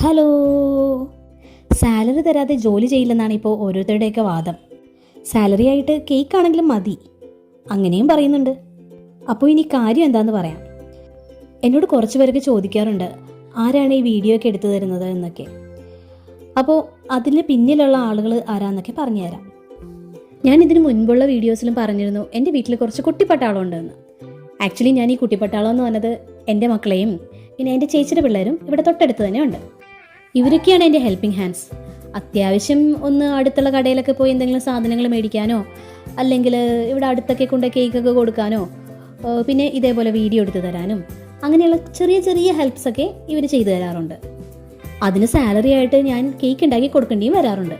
Hello. Salary തരാതെ ജോലി ചെയ്യില്ലെന്നാണ് ഇപ്പോൾ ഓരോരുത്തരുടെയൊക്കെ വാദം. സാലറി ആയിട്ട് കേക്ക് ആണെങ്കിലും മതി, അങ്ങനെയും പറയുന്നുണ്ട്. അപ്പോൾ ഇനി കാര്യം എന്താണെന്ന് പറയാം. എന്നോട് കുറച്ച് പേരൊക്കെ ചോദിക്കാറുണ്ട്, ആരാണ് ഈ വീഡിയോ ഒക്കെ എടുത്തു തരുന്നത് എന്നൊക്കെ. അപ്പോൾ അതിന് പിന്നിലുള്ള ആളുകൾ ആരാന്നൊക്കെ പറഞ്ഞുതരാം. ഞാൻ ഇതിന് മുൻപുള്ള വീഡിയോസിലും പറഞ്ഞിരുന്നു എൻ്റെ വീട്ടിൽ കുറച്ച് കുട്ടിപ്പട്ടാളം ഉണ്ടെന്ന്. ആക്ച്വലി ഞാൻ ഈ കുട്ടിപ്പട്ടാളം എന്ന് പറഞ്ഞത് എൻ്റെ മക്കളെയും പിന്നെ എൻ്റെ ചേച്ചിയുടെ പിള്ളേരും ഇവിടെ തൊട്ടടുത്ത് തന്നെ ഉണ്ട്. ഇവരൊക്കെയാണ് എൻ്റെ ഹെൽപ്പിംഗ് ഹാൻഡ്സ്. അത്യാവശ്യം ഒന്ന് അടുത്തുള്ള കടയിലൊക്കെ പോയി എന്തെങ്കിലും സാധനങ്ങൾ മേടിക്കാനോ അല്ലെങ്കിൽ ഇവിടെ അടുത്തൊക്കെ കൊണ്ട് കേക്കൊക്കെ കൊടുക്കാനോ പിന്നെ ഇതേപോലെ വീഡിയോ എടുത്തു തരാനും അങ്ങനെയുള്ള ചെറിയ ചെറിയ ഹെൽപ്സൊക്കെ ഇവർ ചെയ്തു തരാറുണ്ട്. അതിന് സാലറി ആയിട്ട് ഞാൻ കേക്ക് ഉണ്ടാക്കി കൊടുക്കേണ്ടിയും വരാറുണ്ട്.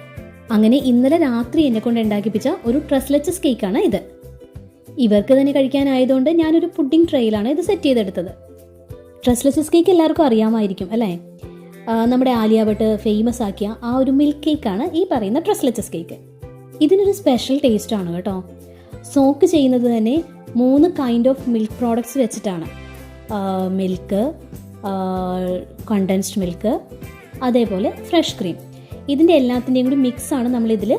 അങ്ങനെ ഇന്നലെ രാത്രി എന്നെ കൊണ്ട് ഉണ്ടാക്കിപ്പിച്ച ഒരു ട്രസ്ലെച്ചസ് കേക്കാണ് ഇത്. ഇവർക്ക് തന്നെ കഴിക്കാനായതുകൊണ്ട് ഞാനൊരു പുഡിംഗ് ട്രേയിലാണ് ഇത് സെറ്റ് ചെയ്തെടുത്തത്. ട്രസ്ലെച്ചസ് കേക്ക് എല്ലാവർക്കും അറിയാമായിരിക്കും അല്ലേ? നമ്മുടെ ആലിയ ഭട്ട് ഫേമസ് ആക്കിയ ആ ഒരു മിൽക്ക് കേക്കാണ് ഈ പറയുന്ന ട്രസ്ലെച്ചസ് കേക്ക്. ഇതിനൊരു സ്പെഷ്യൽ ടേസ്റ്റ് ആണ് കേട്ടോ. സോക്ക് ചെയ്യുന്നത് തന്നെ 3 കൈൻഡ് ഓഫ് മിൽക്ക് പ്രോഡക്ട്സ് വെച്ചിട്ടാണ്. മിൽക്ക്, കണ്ടൻസ്ഡ് മിൽക്ക്, അതേപോലെ ഫ്രഷ് ക്രീം. ഇതിൻ്റെ എല്ലാത്തിൻ്റെയും കൂടി മിക്സാണ് നമ്മളിതിൽ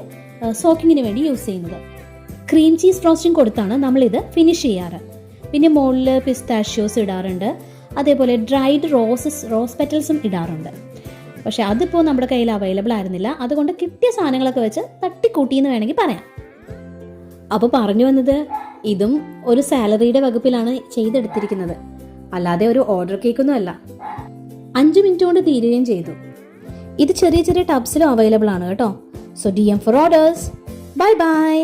സോക്കിങ്ങിന് വേണ്ടി യൂസ് ചെയ്യുന്നത്. ക്രീം ചീസ് ഫ്രോസ്റ്റിംഗ് കൊടുത്താണ് നമ്മളിത് ഫിനിഷ് ചെയ്യാറ്. പിന്നെ മുകളിൽ പിസ്താഷ്യോസ് ഇടാറുണ്ട്, അതേപോലെ ഡ്രൈഡ് റോസ് പെറ്റൽസും ഇടാറുണ്ട്. പക്ഷെ അതിപ്പോൾ നമ്മുടെ കയ്യിൽ അവൈലബിൾ ആയിരുന്നില്ല, അതുകൊണ്ട് കിട്ടിയ സാധനങ്ങളൊക്കെ വെച്ച് തട്ടിക്കൂട്ടിയെന്ന് വേണമെങ്കിൽ പറയാം. അപ്പോൾ പറഞ്ഞു വന്നത്, ഇതും ഒരു സാലറിയുടെ വകുപ്പിലാണ് ചെയ്തെടുത്തിരിക്കുന്നത്, അല്ലാതെ ഒരു ഓർഡർ കേക്കൊന്നും അല്ല. 5 മിനിറ്റ് കൊണ്ട് തീരുകയും ചെയ്തു. ഇത് ചെറിയ ചെറിയ ടബ്സിലും അവൈലബിൾ ആണ് കേട്ടോ. So DM for orders. Bye by.